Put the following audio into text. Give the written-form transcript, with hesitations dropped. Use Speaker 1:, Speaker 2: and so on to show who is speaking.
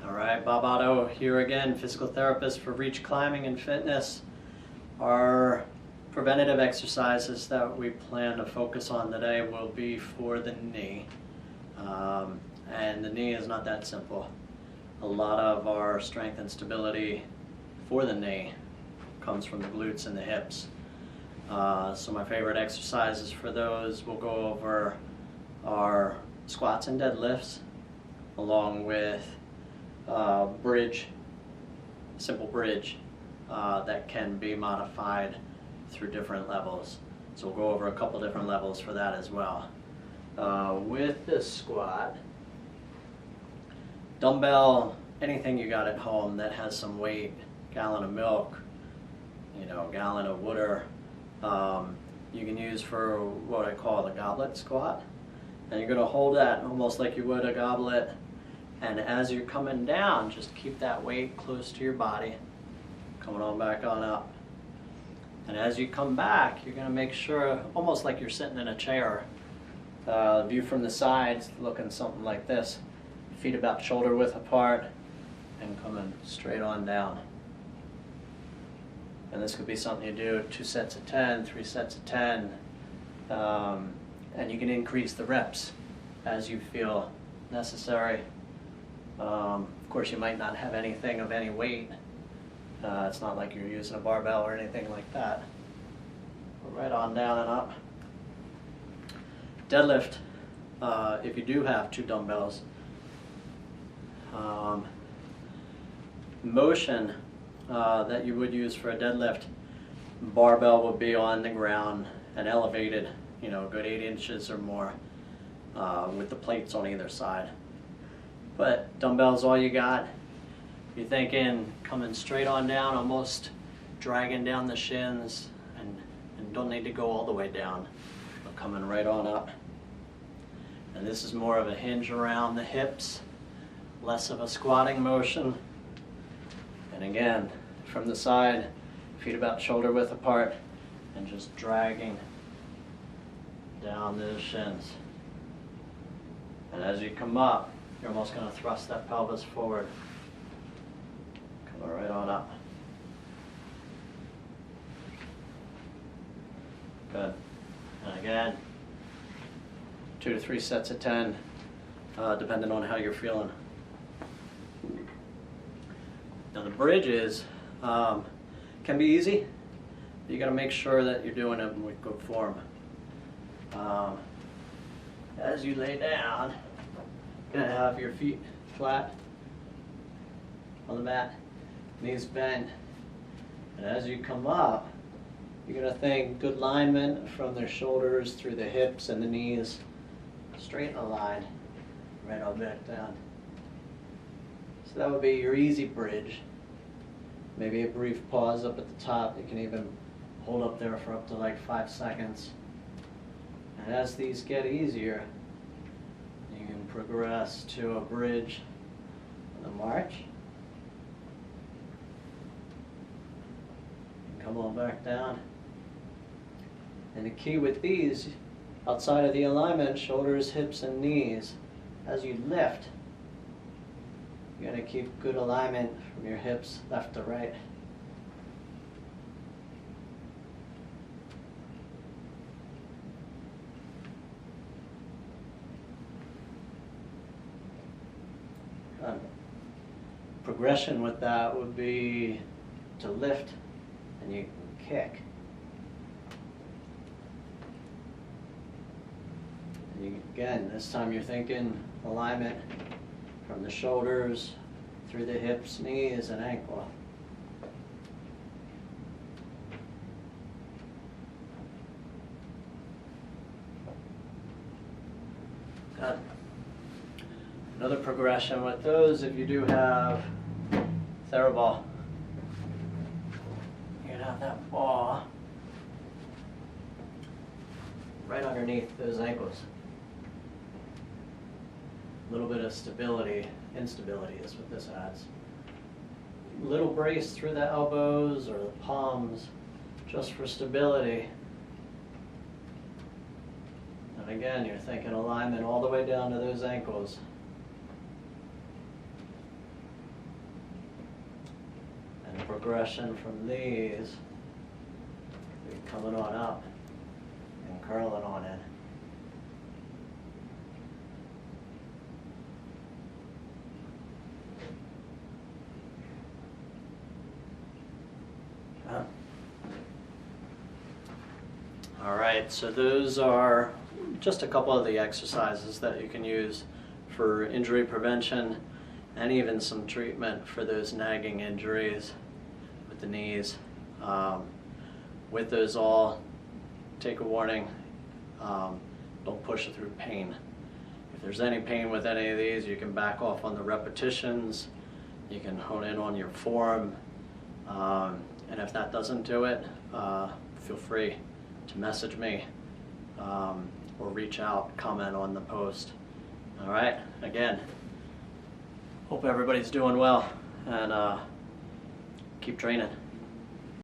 Speaker 1: All right, Bob Otto here again, physical therapist for Reach Climbing and Fitness. Our preventative exercises that we plan to focus on today will be for the knee. And the knee is not that simple. A lot of our strength and stability for the knee comes from the glutes and the hips. So my favorite exercises for those, we'll go over our squats and deadlifts, along with simple bridge that can be modified through different levels. So we'll go over a couple different levels for that as well. With the squat, dumbbell, anything you got at home that has some weight, gallon of milk, gallon of water, you can use for what I call the goblet squat. And you're going to hold that almost like you would a goblet. And as you're coming down, just keep that weight close to your body, coming on back on up. And as you come back, you're going to make sure, almost like you're sitting in a chair, view from the sides, looking something like this. Feet about shoulder width apart, and coming straight on down. And this could be something you do 2 sets of 10, 3 sets of 10, and you can increase the reps as you feel necessary. Of course, you might not have anything of any weight. It's not like you're using a barbell or anything like that. But right on down and up. Deadlift, if you do have 2 dumbbells, motion that you would use for a deadlift, barbell would be on the ground and elevated, a good 8 inches or more, with the plates on either side. But dumbbells all you got. You're thinking coming straight on down, almost dragging down the shins, and don't need to go all the way down, but coming right on up. And this is more of a hinge around the hips, less of a squatting motion. And again, from the side, feet about shoulder width apart, and just dragging down those shins. And as you come up, you're almost going to thrust that pelvis forward. Coming right on up. Good. And again, 2 to 3 sets of 10, depending on how you're feeling. Now the bridges can be easy. You got to make sure that you're doing it with good form. As you lay down, you're going to have your feet flat on the mat, knees bent. And as you come up, you're going to think good alignment from the shoulders through the hips and the knees, straight in a line, right on back down. So that would be your easy bridge. Maybe a brief pause up at the top. You can even hold up there for up to like 5 seconds. And as these get easier, you can progress to a bridge and a march. And come on back down. And the key with these, outside of the alignment, shoulders, hips, and knees, as you lift, you're going to keep good alignment from your hips left to right. Progression with that would be to lift and you can kick. And again, this time you're thinking alignment from the shoulders through the hips, knees, and ankle. Good. Another progression with those, if you do have TheraBall, you can have that ball right underneath those ankles. A little bit of stability, instability is what this adds. Little brace through the elbows or the palms, just for stability. And again, you're thinking alignment all the way down to those ankles. progression from these, coming on up and curling on in. All right, so those are just a couple of the exercises that you can use for injury prevention and even some treatment for those nagging injuries with the knees. With those all, take a warning, don't push it through pain. If there's any pain with any of these, you can back off on the repetitions, you can hone in on your form, and if that doesn't do it, feel free to message me or reach out, comment on the post. All right, again, hope everybody's doing well, and keep training.